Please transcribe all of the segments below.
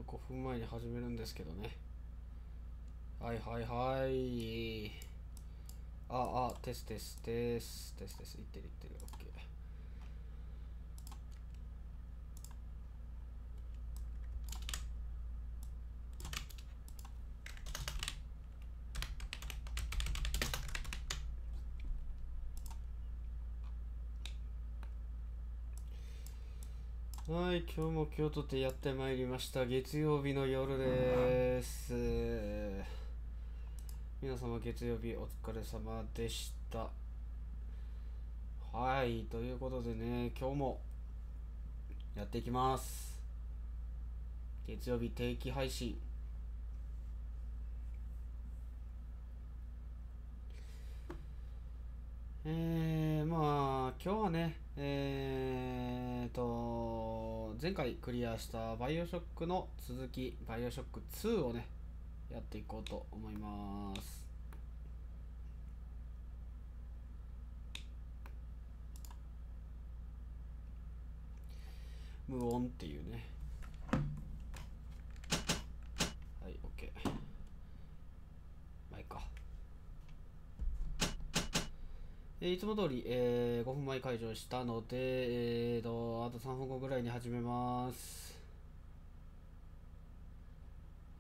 5分前に始めるんですけどね。はいはいはい。テステステステステスいってるいってる。オッケー。はい、今日も今日とてやってまいりました月曜日の夜です。皆様月曜日お疲れ様でした。はい、ということでね、今日もやっていきます。月曜日定期配信。まあ今日はね、前回クリアしたバイオショックの続き、バイオショック2をね、やっていこうと思います。無音っていうね。はい、OK。まあいいか。いつも通り、5分前解除したので、あと3分後ぐらいに始めます。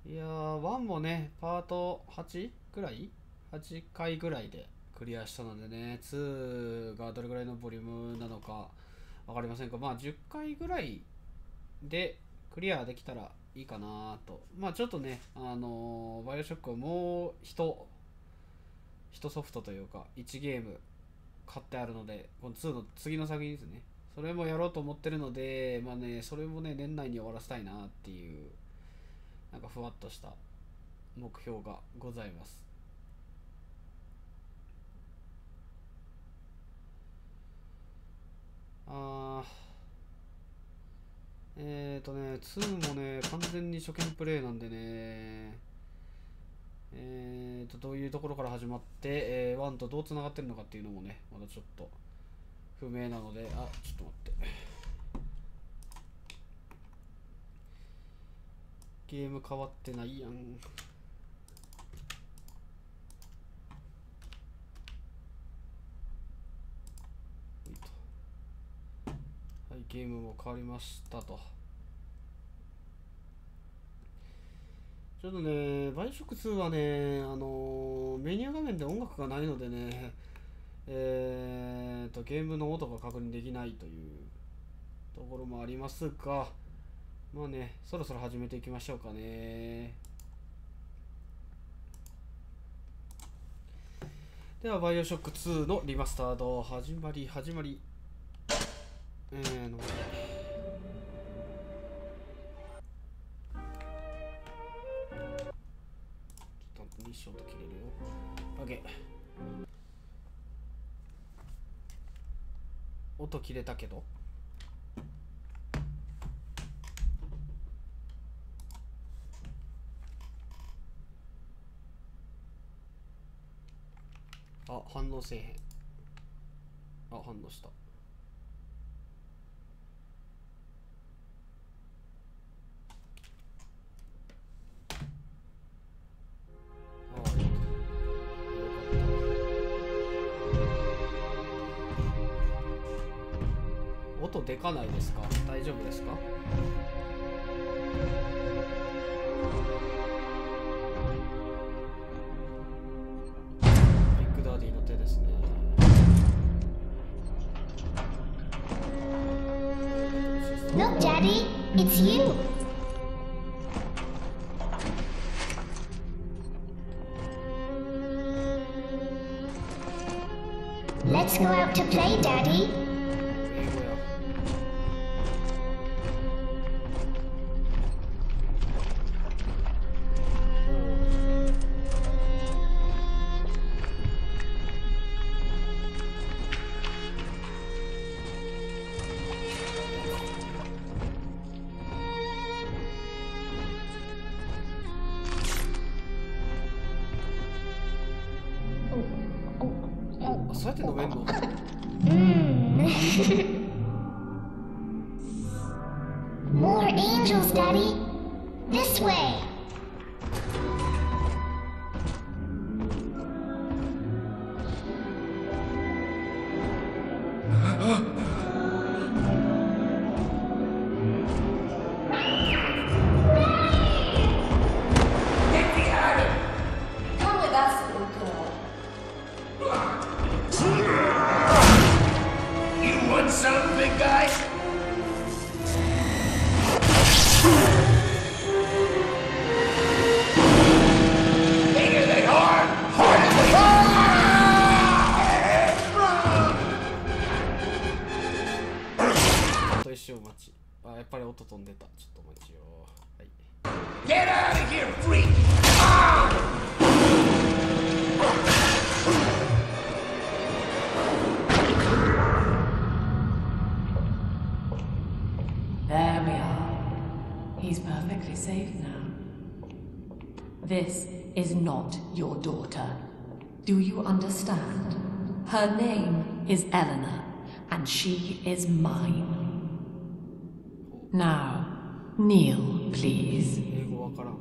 いやー、1もね、パート8ぐらい ?8 回ぐらいでクリアしたのでね、2がどれぐらいのボリュームなのかわかりませんが、まあ10回ぐらいでクリアできたらいいかなと。まあちょっとね、バイオショックをもう1ソフトというか、1ゲーム買ってあるので、この2の次の作品ですね。それもやろうと思ってるので、まあね、それもね、年内に終わらせたいなっていう、なんかふわっとした目標がございます。2もね、完全に初見プレイなんでね、どういうところから始まって、1とどうつながってるのかっていうのもね、まだちょっと不明なので、ちょっと待って。ゲーム変わってないやん。はい、ゲームも変わりましたと。ちょっとね、バイオショック2はね、メニュー画面で音楽がないのでね、ゲームの音が確認できないというところもありますが、まあね、そろそろ始めていきましょうかね。では、バイオショック2のリマスタード、始まり。ミッションと切れるよ。OK。音切れたけど。反応せえへん。反応した。音でかないですか？大丈夫ですか？ビッグダディの手ですね。Look, Daddy, it's you. Let's go out to play, Daddy. More angels, Daddy. This way.やっぱり音飛んでた。ちょっと待ちよ。はい。Get out of here, freak! There we are. He's perfectly safe now. This is not your daughter. Do you understand? Her name is Eleanor, and she is mine. Now, kneel, please. 英語わからん。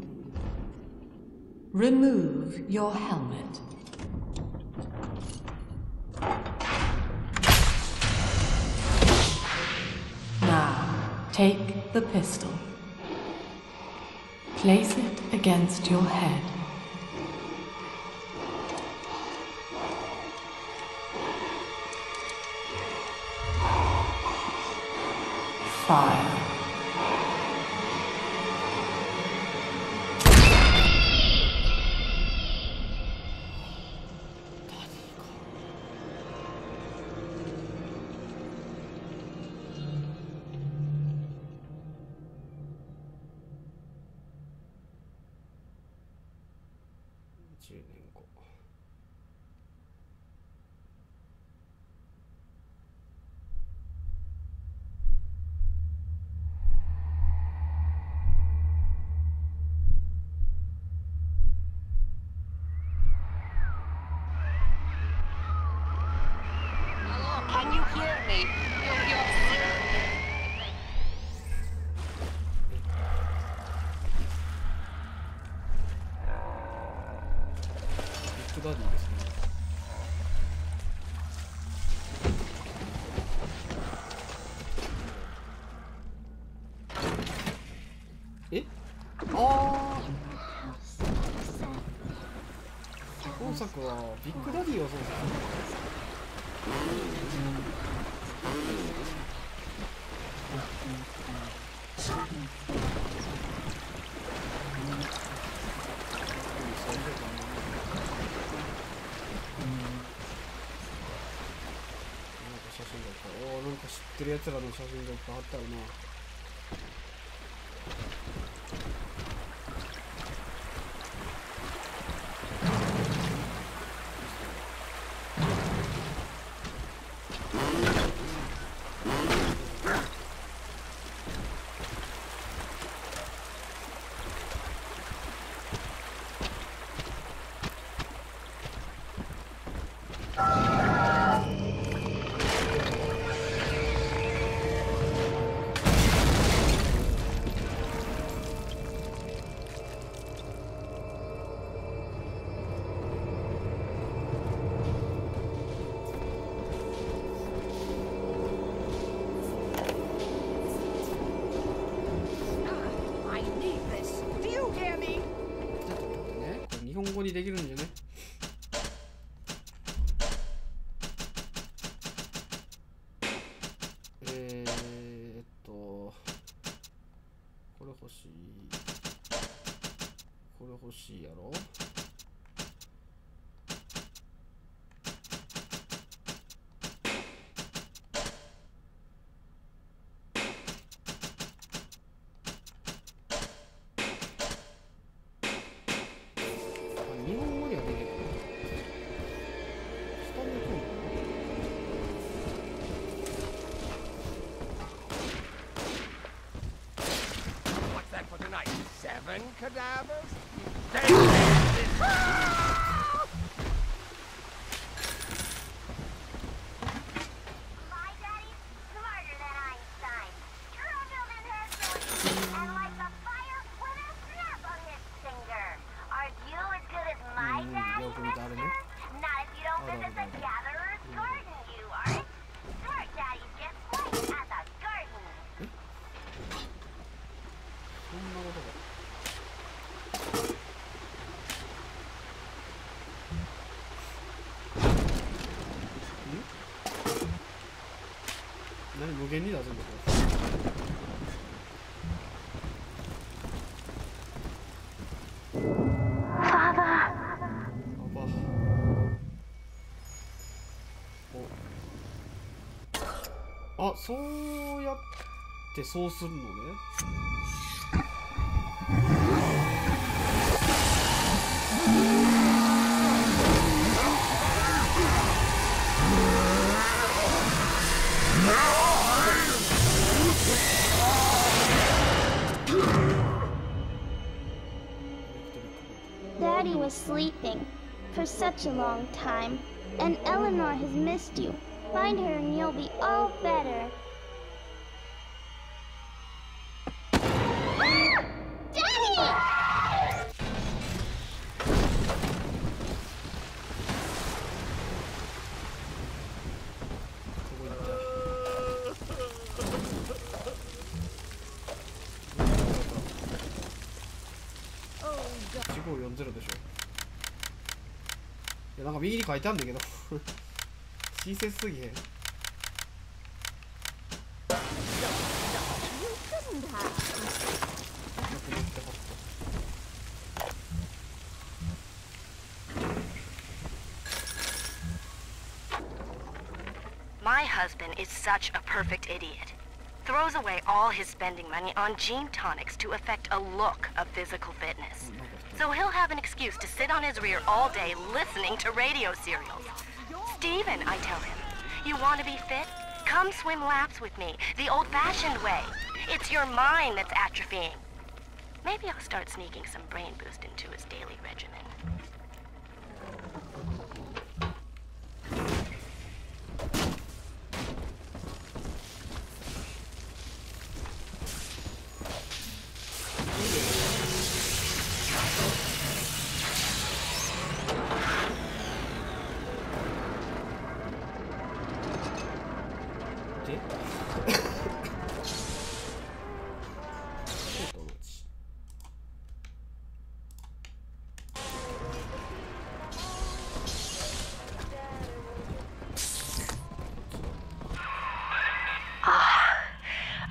Remove your helmet. Now, take the pistol. Place it against your head. Fire. Can you hear me? You're ビッグダディですね。え？ああ。今作はビッグダディを操作する。なんか知ってるやつらの写真がいっぱい貼ってあるな。日本語にできるんじゃね？これ欲しい。これ欲しいやろ？日本語にはできる。下に行くんだ。What's that for tonight? 7 cadavers? My daddy's smarter than Einstein. Trundle in his and like the fire with his This is a gatherer's garden, you aren't. Smart Daddy's just right at the garden. そんなことか。何無限に出すんだこれ。あ、そうやってそうするのね。Daddy was sleeping for such a long time, and Eleanor has missed you. Find her and you'll be all better. Daddy! 1540でしょ。いや、なんか右に書いてあるんだけど親切すぎへん。My husband is such a perfect idiot. Throws away all his spending money on gene tonics to affect a look of physical fitness. So he'll have an excuse to sit on his rear all day listening to radio serials. Steven, I tell him, you want to be fit? Come swim laps with me, the old-fashioned way. It's your mind that's atrophying. Maybe I'll start sneaking some brain boost into his daily regimen.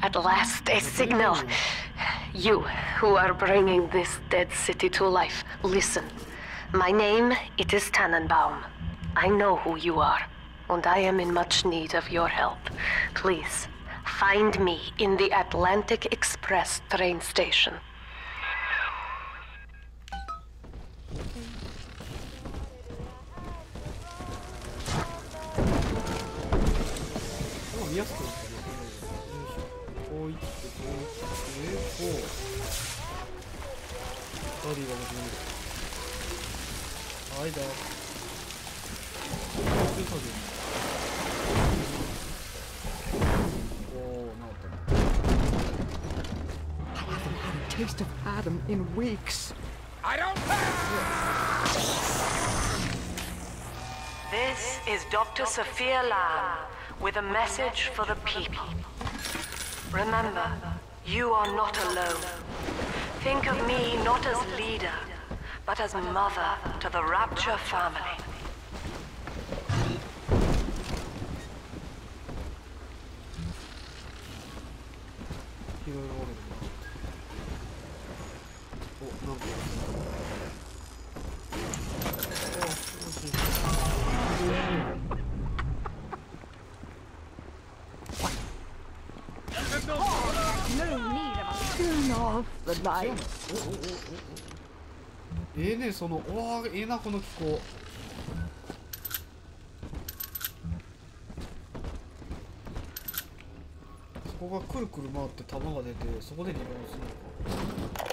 At last, a signal. You, who are bringing this dead city to life, listen. My name, it is Tannenbaum. I know who you are, and I am in much need of your help. Please, find me in the Atlantic Express train station. Taste of Adam in weeks. I don't care! This is Dr. Sophia Lamb with a message for the people. Remember, you are not alone. Think of me not as leader, but as mother to the Rapture family. Turn off the light. ねそのおーなこの気候。そこがくるくる回って弾が出てそこでリロードするのか。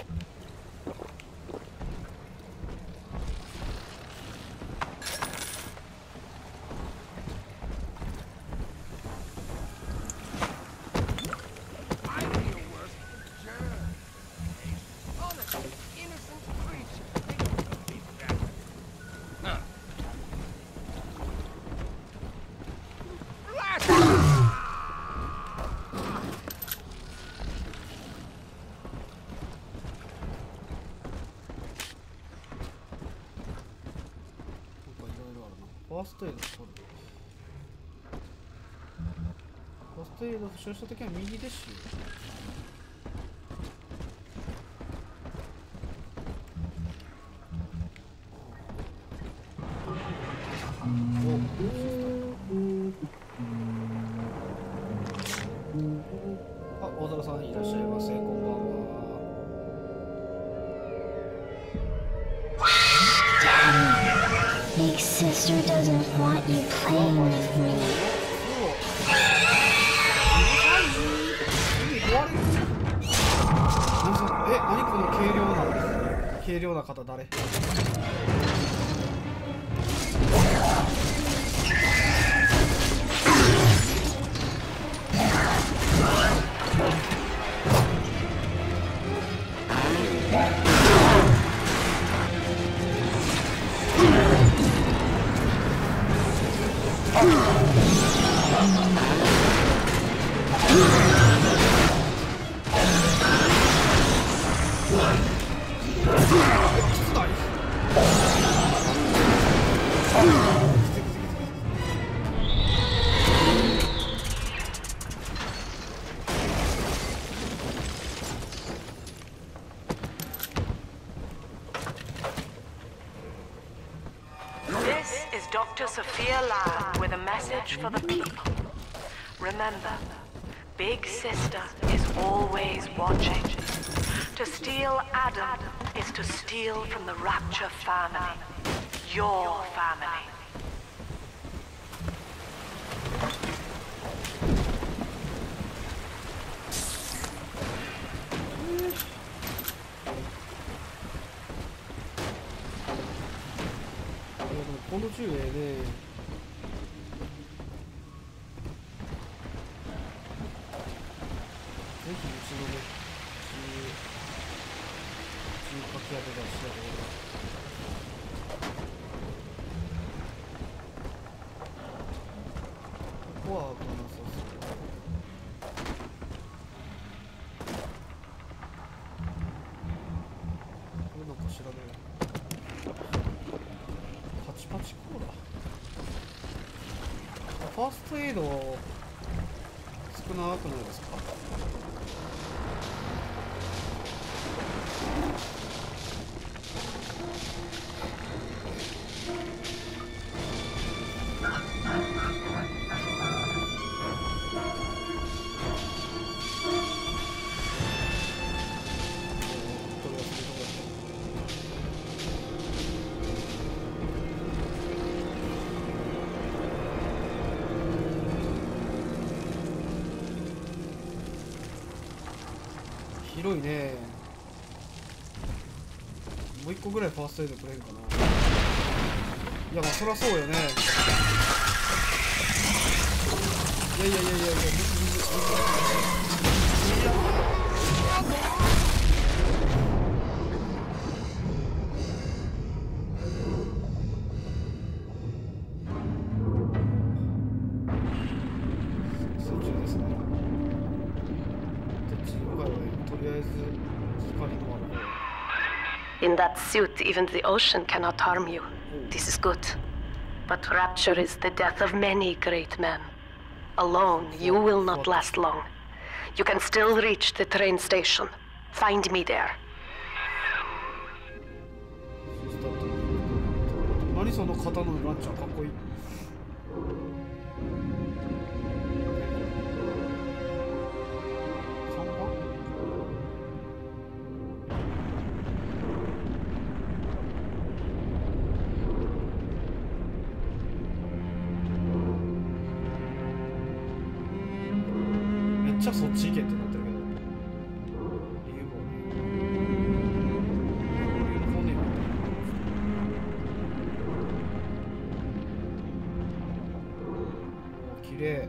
ファーストエイド取る。ファーストエイド負傷したときは右でしゅ。あ、大空さんいらっしゃいませ。こんばんは。Big sister doesn't want you playing with me. 何この軽量な方誰？Dr. Sophia Lamb with a message for the people. Remember, Big Sister is always watching. To steal Adam is to steal from the Rapture family. Your family.この銃ね、ぜひうちのね、銃かき当て出したところここは危なさそう。これなんか調べる。パチパチコーラ。ファーストエイド少なくないですか？広いね。もう一個ぐらいファーストエイドくれんかな。いや、まあそりゃそうよね。いやいやいやいやいや、In that suit, even the ocean cannot harm you. This is good. But rapture is the death of many great men. Alone, you will not last long. You can still reach the train station. Find me there. 何その刀のランチャーかっこいい。めっちゃそっち行けってなってるけど。理由もね。綺麗。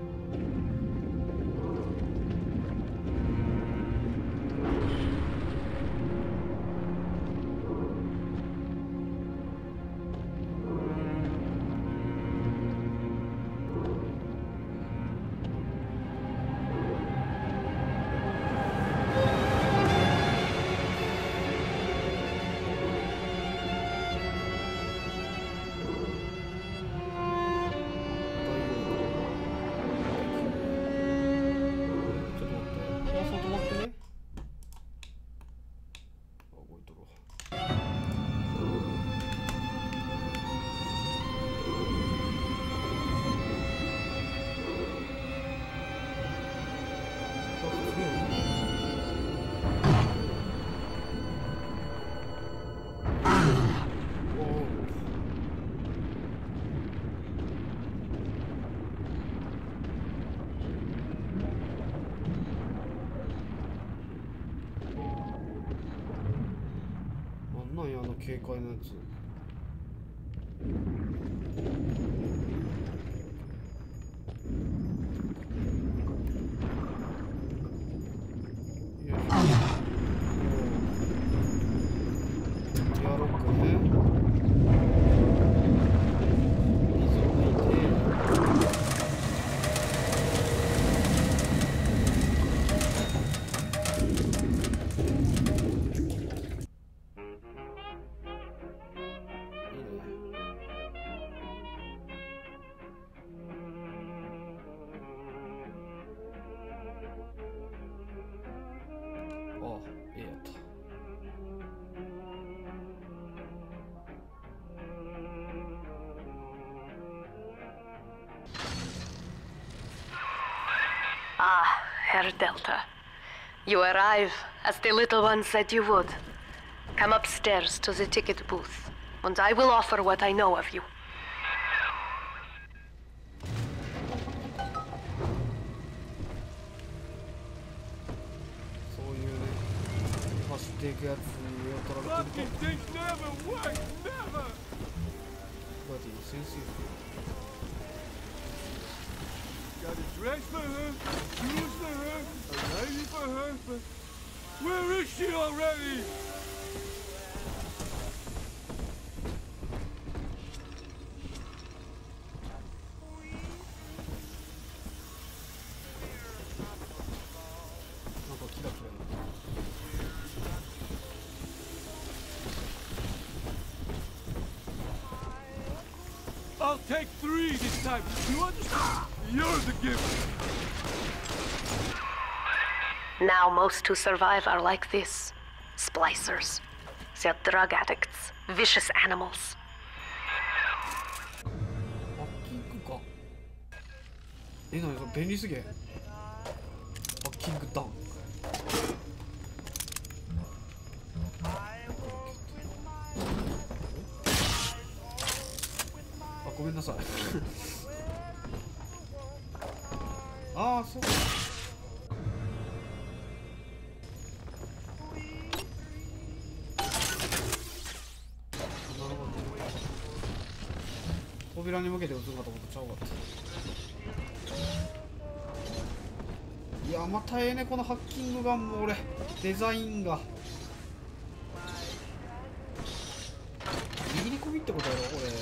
警戒のやつ。エアロックね。水を抜いて。Ah, Herr Delta. You arrive, as the little one said you would. Come upstairs to the ticket booth, and I will offer what I know of you. そういうね、走っていくやつに上を取られてると。バディの先生。Got a dress for her, shoes for her, a lady for her, but where is she already? I'll take 3 this time. You understand? You're the giver. Now most who survive are like this. Splicers. They're drug addicts. Vicious animals. ハッキングか。何それ便利すぎ。ハッキングダウン。ごめんなさい。ああ、そう。なるほど。扉に向けて撃つんかと思ってちゃうかった。いや、またええね、このハッキングガンも俺、デザインが。握り込みってことやろ、これ。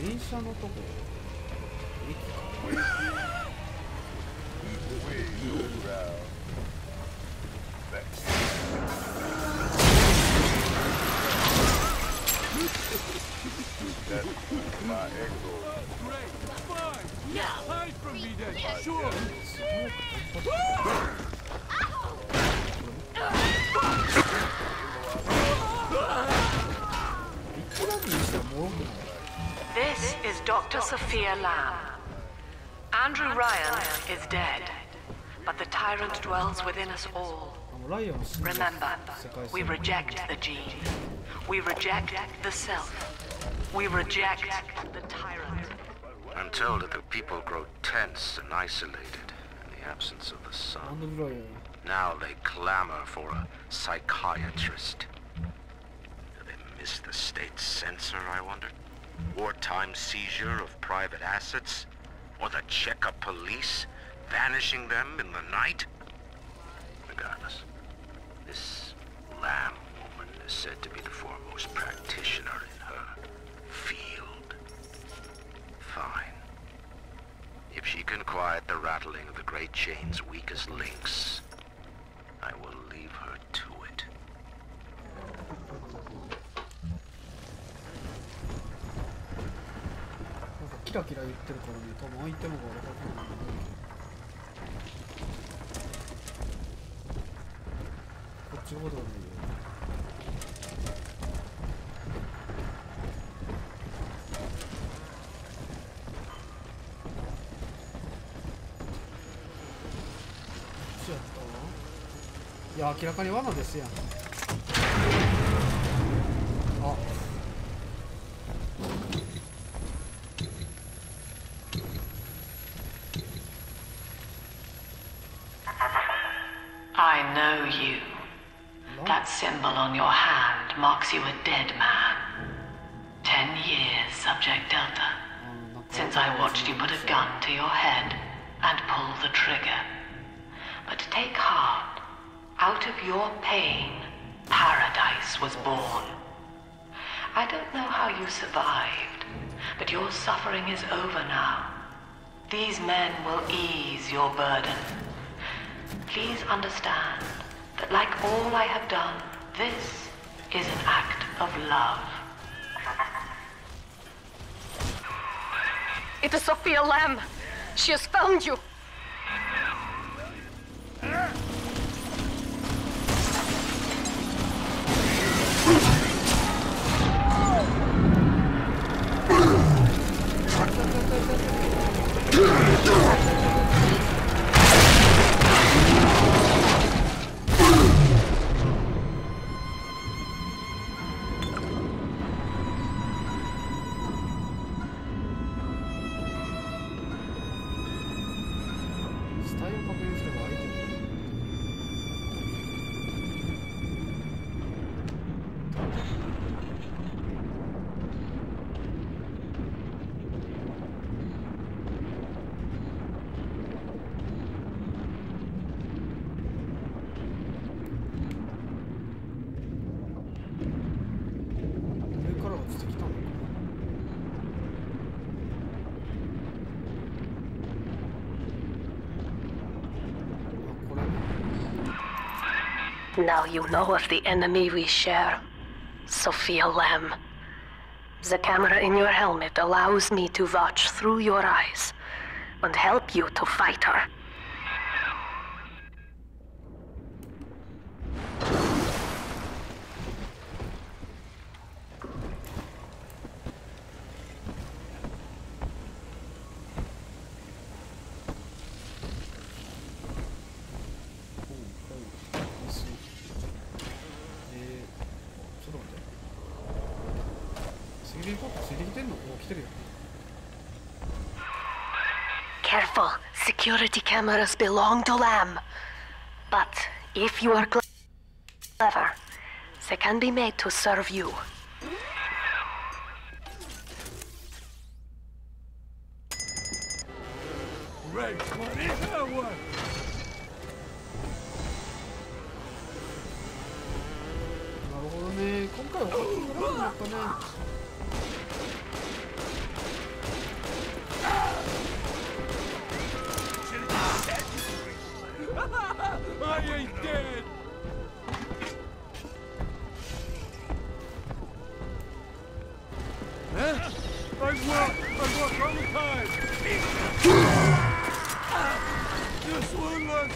電車のとこ駅か。This is Dr. Sophia Lamb. Andrew Ryan is dead, but the tyrant dwells within us all. Remember, we reject the gene. We reject the self. We reject the tyrant. I'm told that the people grow tense and isolated in the absence of the sun. Now they clamor for a psychiatrist. Do they miss the state censor, I wonder? Wartime seizure of private assets? Or the checkup police vanishing them in the night? Regardless, this Lamb woman is said to be the foremost practitioner in her field. Fine. If she can quiet the rattling of the Great Chain's weakest links, I will leave her to it. キラキラ言ってるからね、多分相手の方が分かるんだけど。こっちほどね。いや明らかに罠ですやん。あ、I know you. That symbol on your hand marks you a dead man. 10 years, Subject Delta. Since I watched you put a gun to your head and pull the trigger. But take heart. Out of your pain, paradise was born. I don't know how you survived, but your suffering is over now. These men will ease your burden. Please understand that like all I have done, this is an act of love. It is Sophia Lamb. She has found you. Now you know of the enemy we share, Sophia Lamb. The camera in your helmet allows me to watch through your eyes and help you to fight her. Careful, security cameras belong to Lamb. But if you are clever, they can be made to serve you. Right, what is that one? I ain't dead! Huh? I walk all the time! Just one last...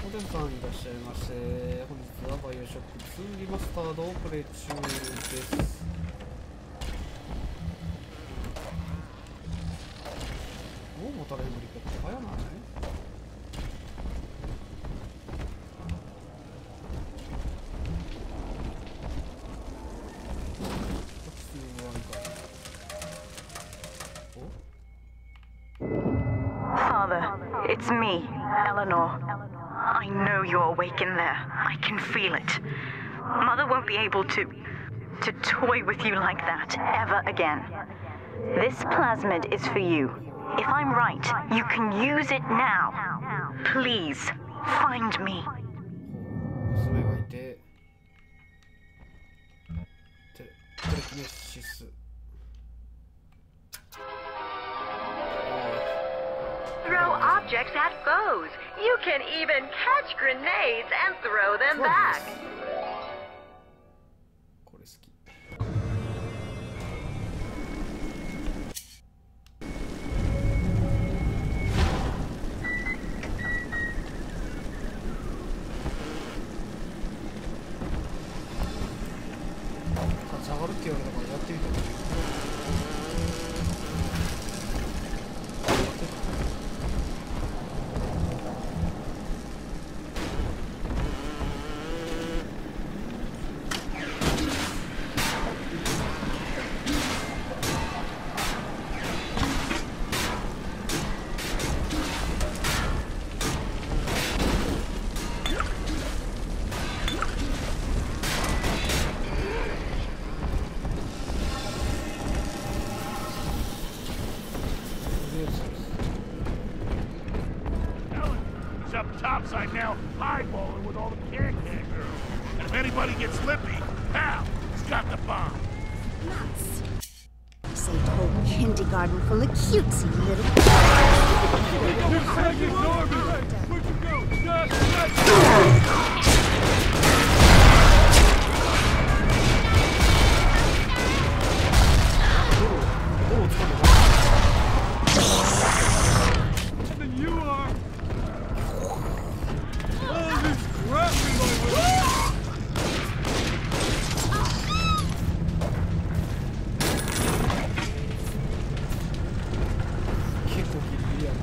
おでんさんいらっしゃいませ。本日はバイオショック2リマスタードをプレイ中です。もう持たれへん無理かって早ない？Father, it's me, Eleanor. I know you're awake in there. I can feel it. Mother won't be able to toy with you like that ever again. This plasmid is for you. If I'm right, you can use it now. Please, find me. 娘がいて、テレキネシス。Throw objects at foes. You can even catch grenades and throw them back. これ好き。立ち上がるって言われたからやってみた。out eyeballing with all the can-can girls. And if anybody gets slippy, pal, he's got the bomb. Nuts. Saved a whole kindergarten full of cutesy little... Where'd you go? Than you are. Oh, this crap in my way. 結構ギリギリやな。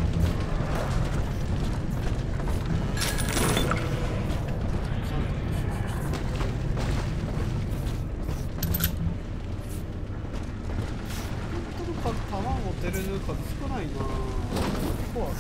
弾持てる数少ないな。怖い。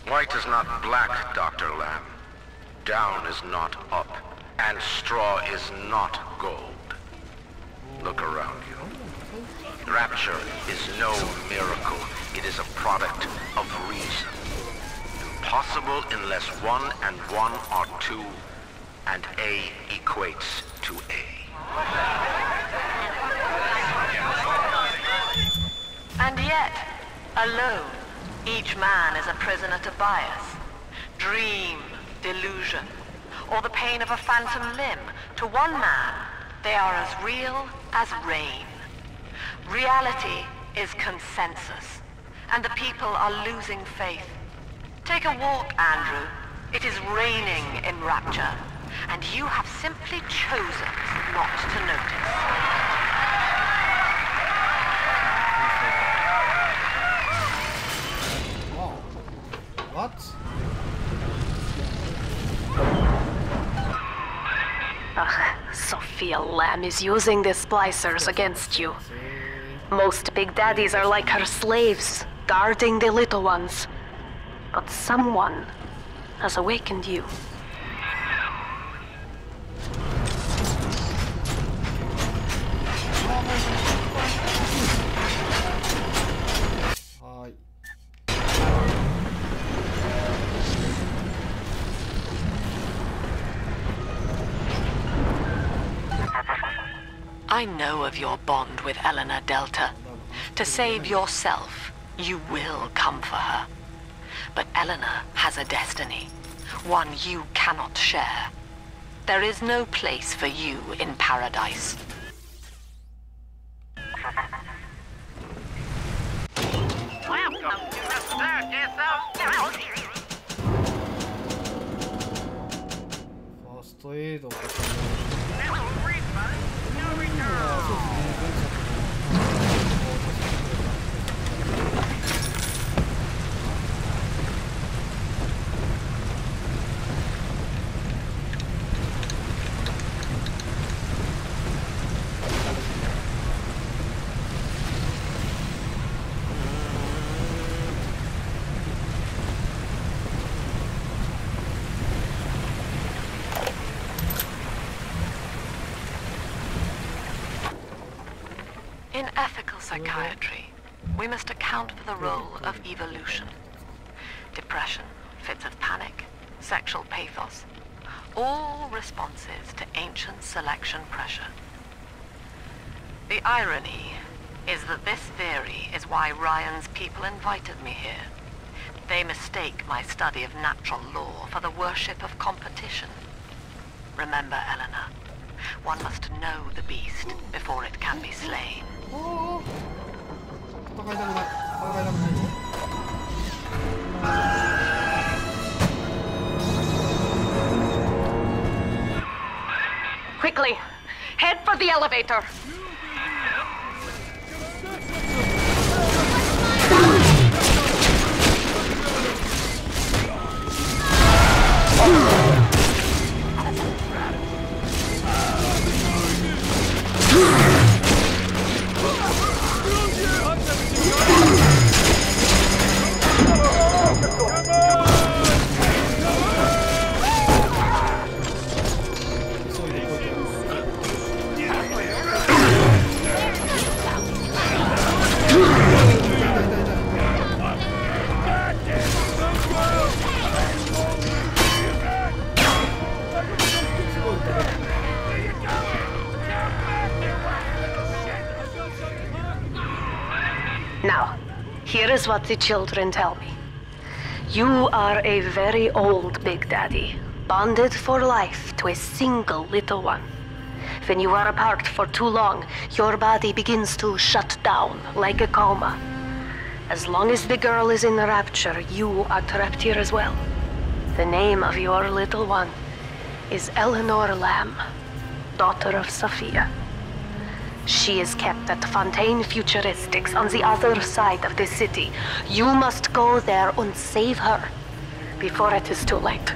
White is not black, Dr. Lamb. Down is not up, and straw is not gold. Look around you. Rapture is no miracle. It is a product of reason. Impossible unless 1 and 1 are 2, and A equates to A. And yet, alone, each man is a prisoner to bias, dream, delusion, or the pain of a phantom limb. To one man, they are as real as rain. Reality is consensus, and the people are losing faith. Take a walk, Andrew. It is raining in Rapture, and you have simply chosen not to notice. What? Sophia Lamb is using the splicers against you. Most big daddies are like her slaves, guarding the little ones. But someone has awakened you. I know of your bond with Eleanor Delta. To save yourself, you will come for her. But Eleanor has a destiny, one you cannot share. There is no place for you in paradise. Welcome to the circus of First aid そうですね。ethical psychiatry, we must account for the role of evolution. Depression, fits of panic, sexual pathos, all responses to ancient selection pressure. The irony is that this theory is why Ryan's people invited me here. They mistake my study of natural law for the worship of competition. Remember, Eleanor, one must know the beast before it can be slain. Quickly, head for the elevator. Now, here is what the children tell me. You are a very old Big Daddy, bonded for life to a single little one. When you are apart for too long, your body begins to shut down like a coma. As long as the girl is in the rapture, you are trapped here as well. The name of your little one is Eleanor Lamb, daughter of Sophia. She is kept at Fontaine Futuristics on the other side of the city. You must go there and save her before it is too late.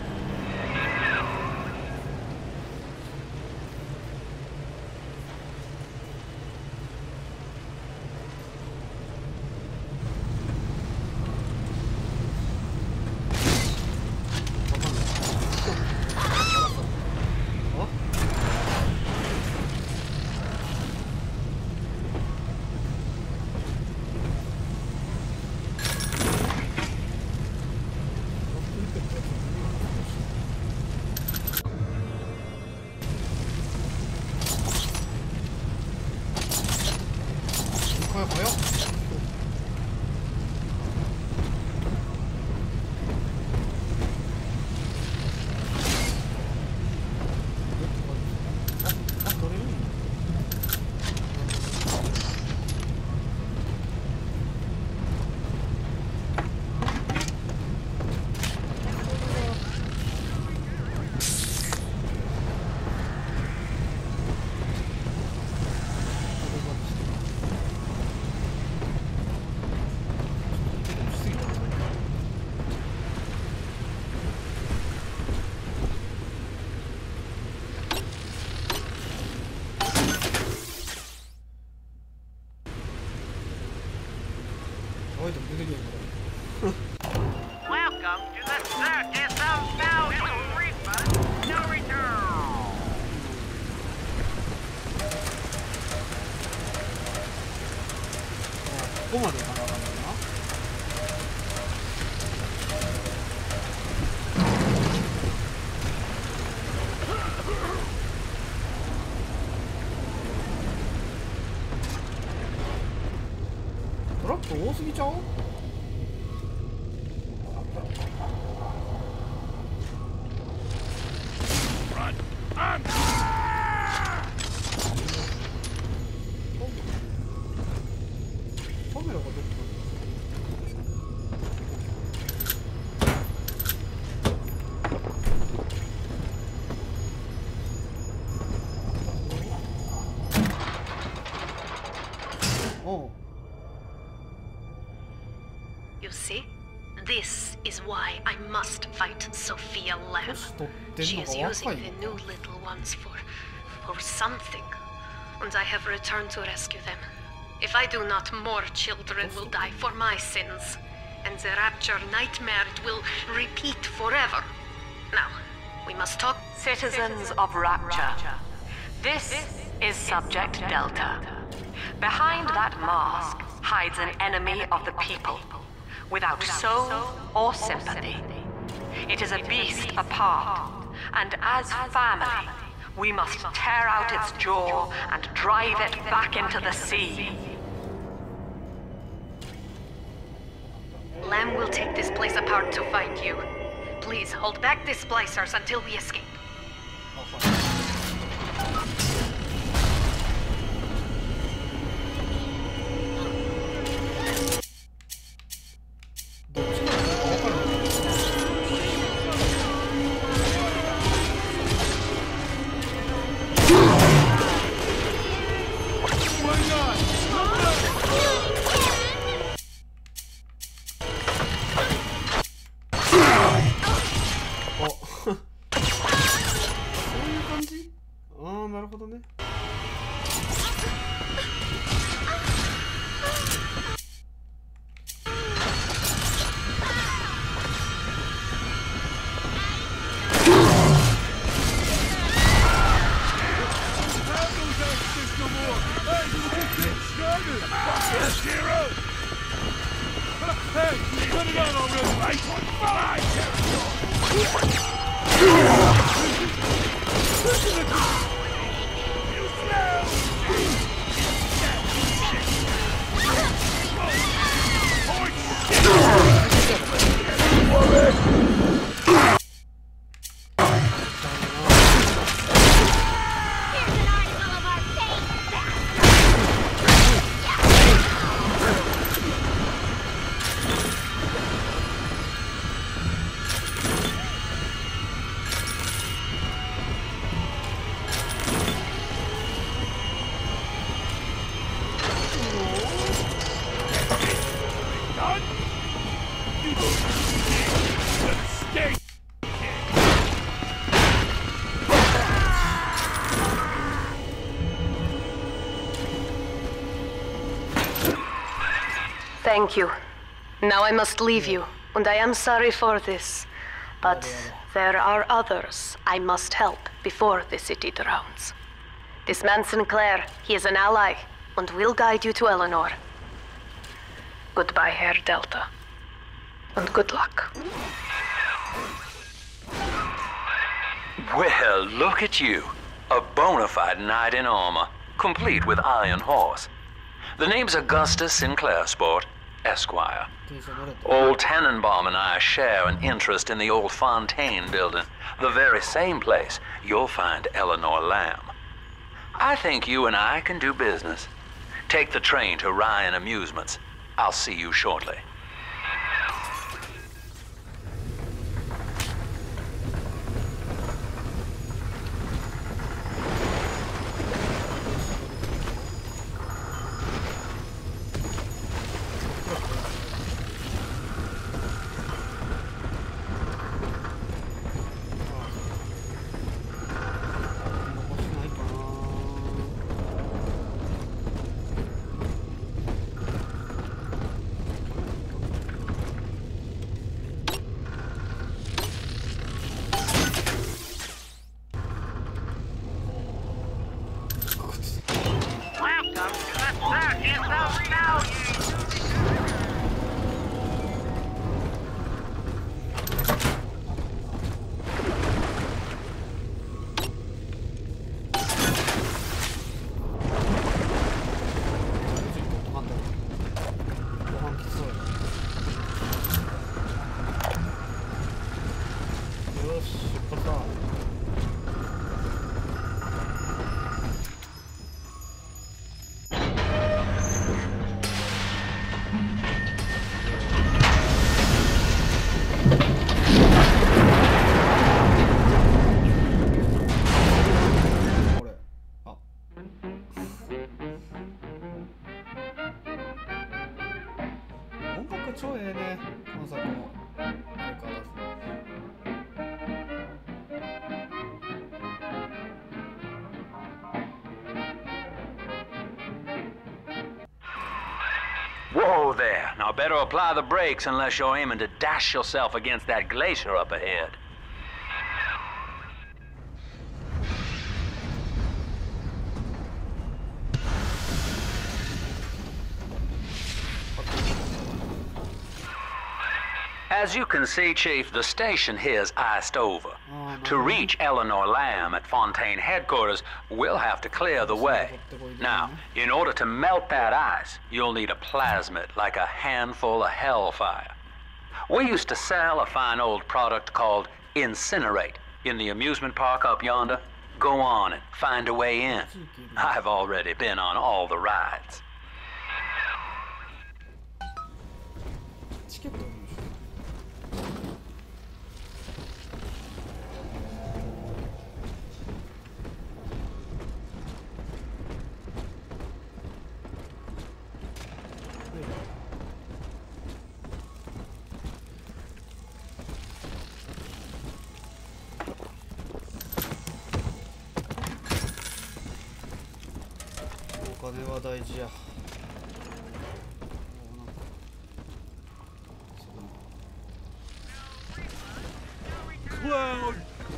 Welcome to the circus of value refund, no return. ここまでかな。トラック多すぎちゃう？You see? This is why I must fight Sophia Lamb. She is using the new little ones for something. And I have returned to rescue them. If I do not, more children will die for my sins. And the rapture nightmare will repeat forever. Now, we must talk. Citizens of Rapture, this is Subject Delta. Behind that mask hides an enemy of the people, without soul or sympathy. It is a beast apart, and as family, we must tear out its jaw and drive it back into the sea. Lamb will take this place apart to find you. Please hold back the splicers until we escape. Thank you. Now I must leave you, and I am sorry for this. But there are others I must help before the city drowns. This man Sinclair, he is an ally, and will guide you to Eleanor. Goodbye, Herr Delta. And good luck. Well, look at you. A bona fide knight in armor, complete with iron horse. The name's Augustus Sinclair, Sport, Esquire. Old Tannenbaum and I share an interest in the old Fontaine building, the very same place you'll find Eleanor Lamb. I think you and I can do business. Take the train to Ryan Amusements. I'll see you shortly. Whoa there. Now better apply the brakes unless you're aiming to dash yourself against that glacier up ahead. As you can see, Chief, the station here's iced over. To reach Eleanor Lamb at Fontaine headquarters, we'll have to clear the way. Now, in order to melt that ice, you'll need a plasmid, like a handful of hellfire. We used to sell a fine old product called Incinerate in the amusement park up yonder. Go on and find a way in. I've already been on all the rides. お金は大事や。Clown!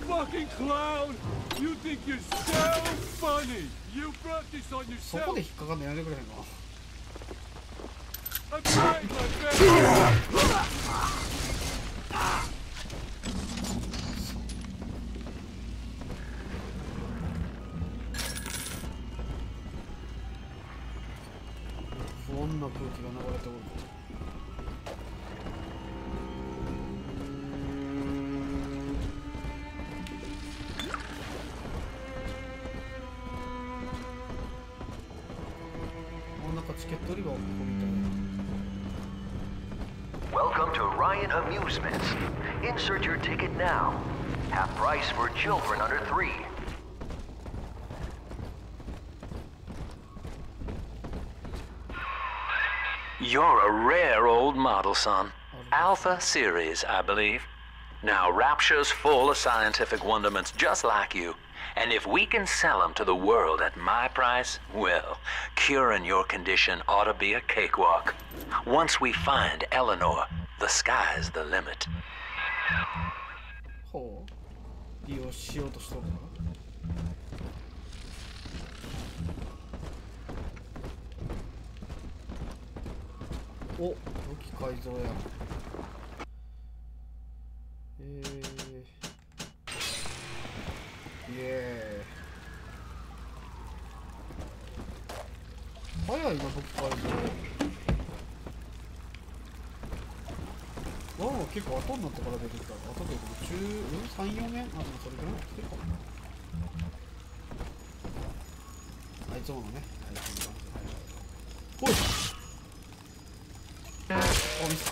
Fucking clown! You think you're so funny! You brought this on そ yourself! こで引っかかんのやめてくれへんか。 I'm trying my best! 不穏な空気が流れておる。チケット売り場をここみたいな。 Welcome to Ryan Amusements. Insert your ticket now. Half price for children under 3. You're a rare old model, son. Alpha series, I believe. Now, Rapture's full of scientific wonderments just like you. And if we can sell them to the world at my price, well, curing your condition ought to be a cakewalk. Once we find Eleanor, the sky's the limit. ほう、利用しようとしとるな。お、武器改造や。イエーイ。早いな、武器改造。ワンは結構後になってから出てきた。後で3、4年、あ、でもそれぐらい来てるかもな。あいつものね。ほい。あ、ミス。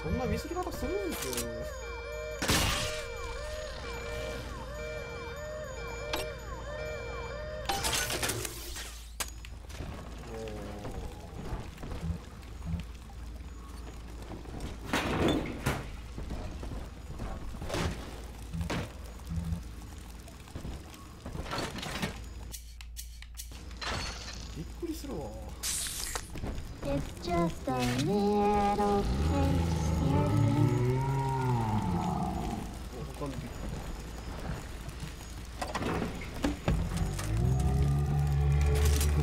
そんなミスり方するんですよ。びっくりするわ。It's just a little place scared.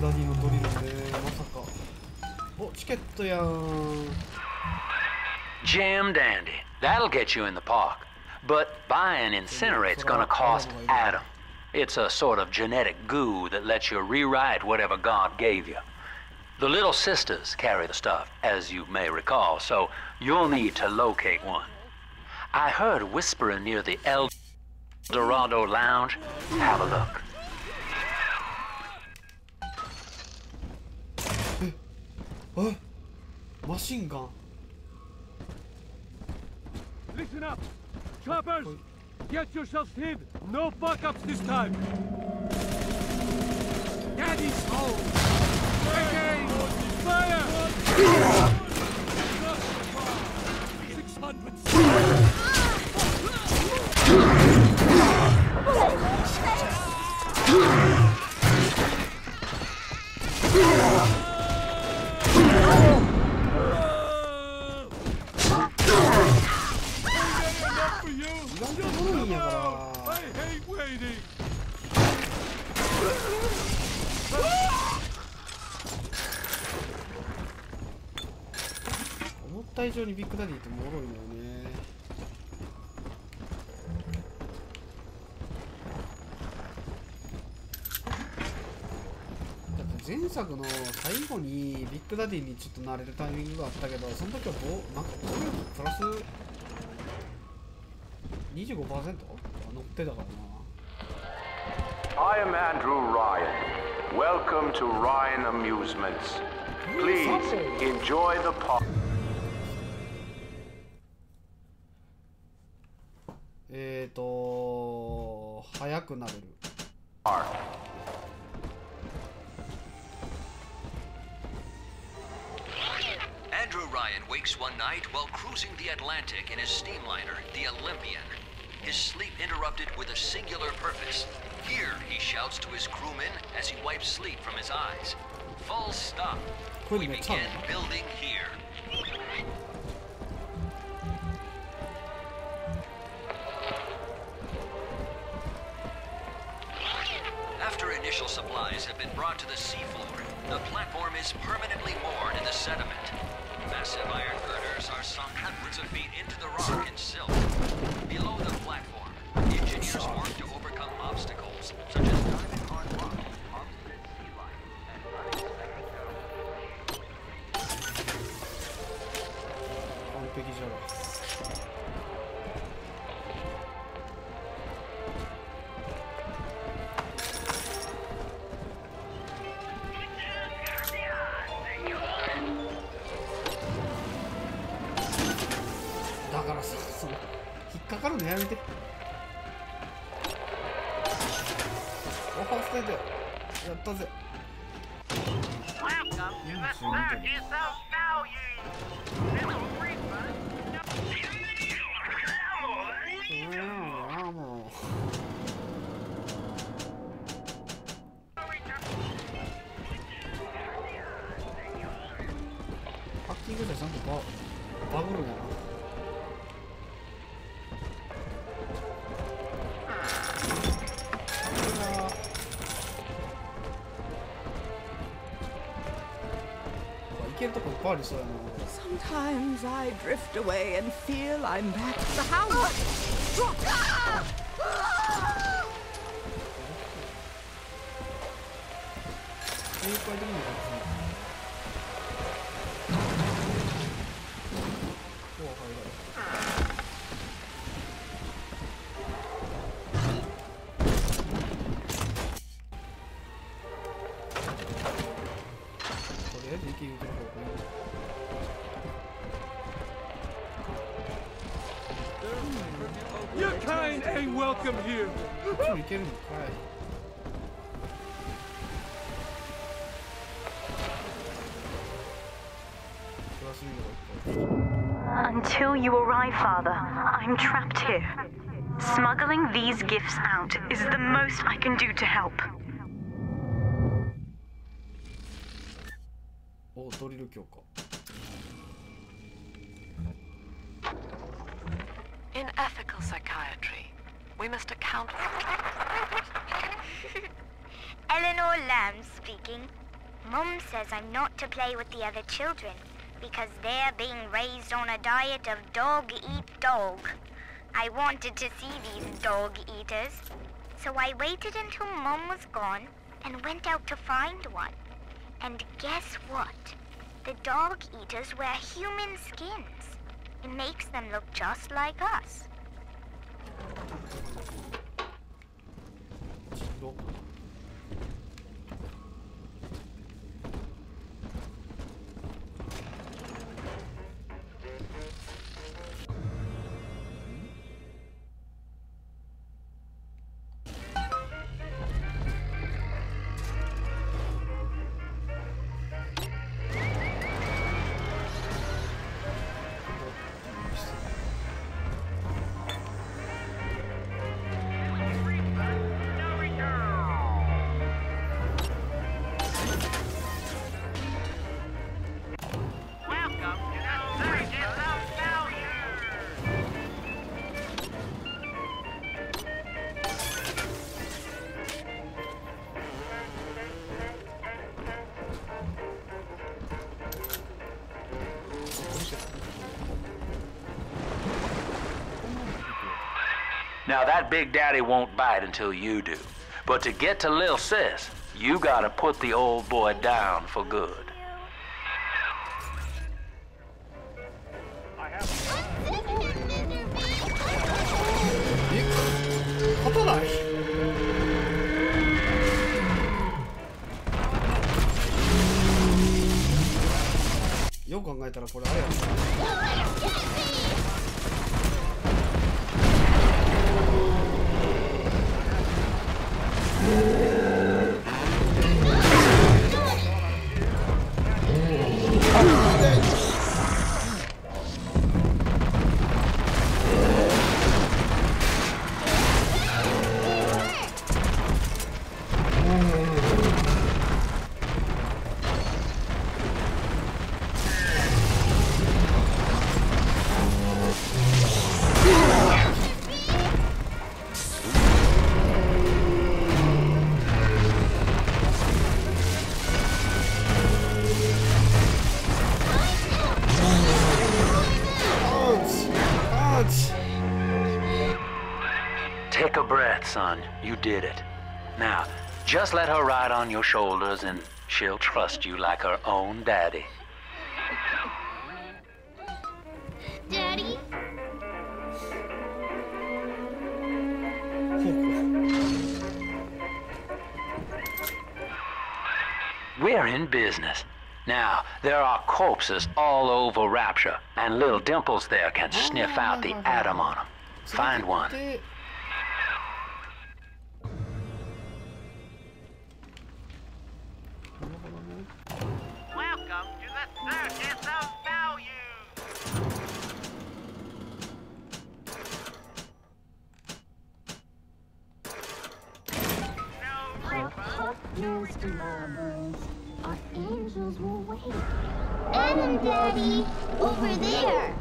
下りのドリルでまさか。お、チケットやん。 Jam dandy. That'll get you in the park. But buying Incinerate's gonna cost Adam. It's a sort of genetic goo that lets you rewrite whatever God gave you. The little sisters carry the stuff, as you may recall, so you'll need to locate one. I heard whispering near the El Dorado Lounge. Have a look. え、マシンガン。 Listen up! Choppers! Get yourselves hid! No backups this time! Daddy's home! Again! Fire! 600! 思った以上にビッグダディってもろいのよね。だって前作の最後にビッグダディにちょっと慣れるタイミングがあったけど、その時はなんかプラス 25% 乗ってたからな。I am Andrew Ryan. Welcome to Ryan Amusements. Please enjoy the park. 早くなれる。Andrew Ryan wakes one night while cruising the Atlantic in his steamliner, the Olympian. His sleep interrupted with a singular purpose. Here, he shouts to his crewmen as he wipes sleep from his eyes. Full stop. We begin building here. After initial supplies have been brought to the seafloor, the platform is permanently moored in the sediment. Massive iron girders are sunk hundreds of feet into the rock and silt. Below the platform, engineers work to overcome obstacles such as diamond-hard rock, obstinate sea life, andだからさ、その引っかかるのやめて。オファーステージやったぜ。ハッキングじゃちゃんとバグるんやな。Sometimes I drift away and feel I'm back at the house. Your kind ain't welcome here. Until you arrive, Father, I'm trapped here. Smuggling these gifts out is the most I can do to help. In ethical psychiatry, we must account for... Eleanor Lamb speaking. Mum says I'm not to play with the other children because they're being raised on a diet of dog-eat-dog. I wanted to see these dog-eaters, so I waited until Mum was gone and went out to find one. And guess what? The dog-eaters wear human skins. It makes them look just like us. Now that Big Daddy won't bite until you do. But to get to Lil Sis, you gotta put the old boy down for good. Yo 考えたらこれあれやろ。Take a breath, son. You did it. Now, just let her ride on your shoulders and she'll trust you like her own daddy. Daddy? We're in business. Now, there are corpses all over Rapture, and little Dimples there can sniff out the atom on them. Find one. Welcome to the circus of value. Our angels will wait. Adam, Daddy, over there.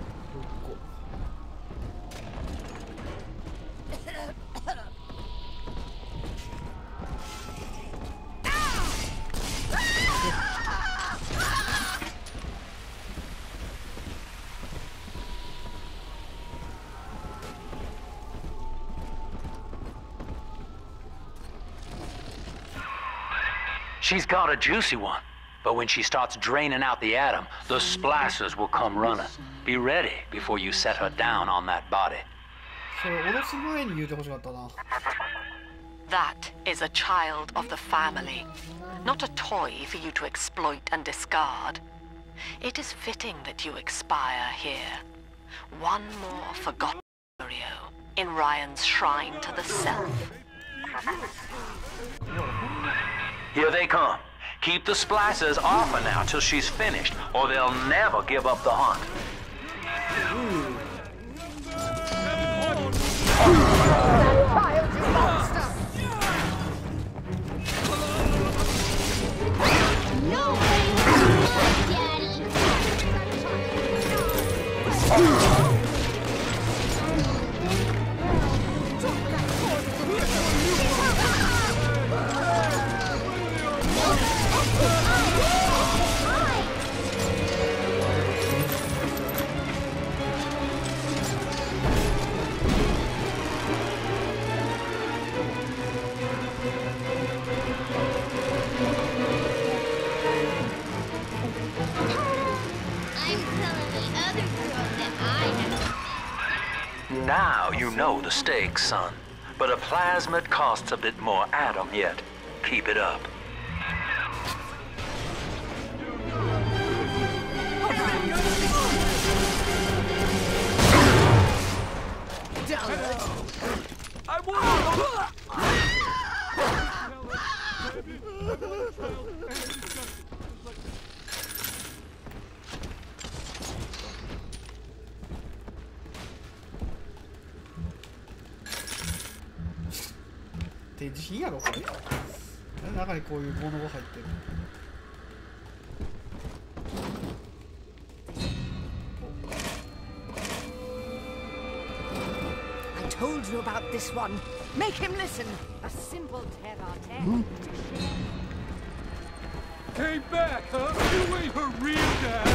She's got a juicy one, but when she starts draining out the atom, the splicers will come running. Be ready before you set her down on that body. That is a child of the family, not a toy for you to exploit and discard. It is fitting that you expire here. One more forgotten curio in Ryan's shrine to the self. Here they come. Keep the splicers off her now till she's finished, or they'll never give up the hunt. No way, Daddy. Now you know the stakes, son. But a plasmid costs a bit more atom yet. Keep it up. I want展示品やろこれ。中にこういうものが入ってる。I told you about this one. Make him listen. A simple tete-a-tete. Came back, huh? You ain't her real dad.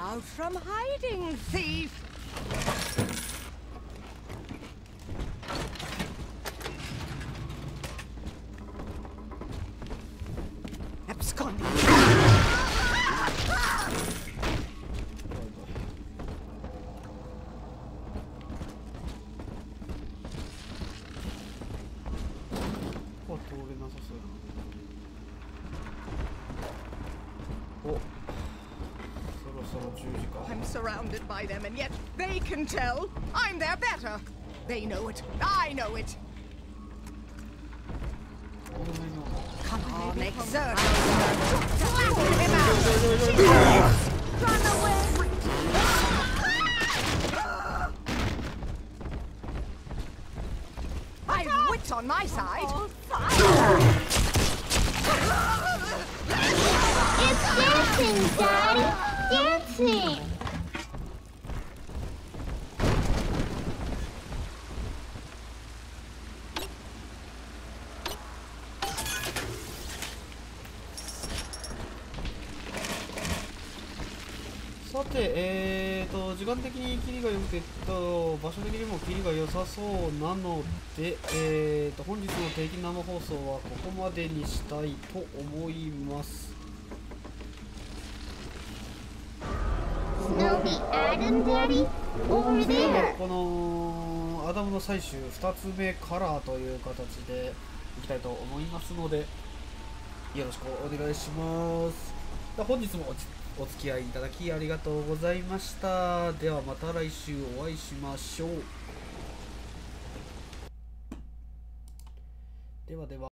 Out from hiding, thief! Absconding! お、そろそろ10時か。 I'm surrounded by them, and yet they can tell I'm their better. They know it. I know it. Come on, exert yourself. Slap him out. Run away. I've wits on my side. It's dancing, Daddy! Dancing!さて、時間的にキリが良くて、場所的にもキリが良さそうなので、本日の定期生放送はここまでにしたいと思います。このアダムの最終2つ目カラーという形でいきたいと思いますので、よろしくお願いします。本日もお付き合いいただきありがとうございました。ではまた来週お会いしましょう。ではでは。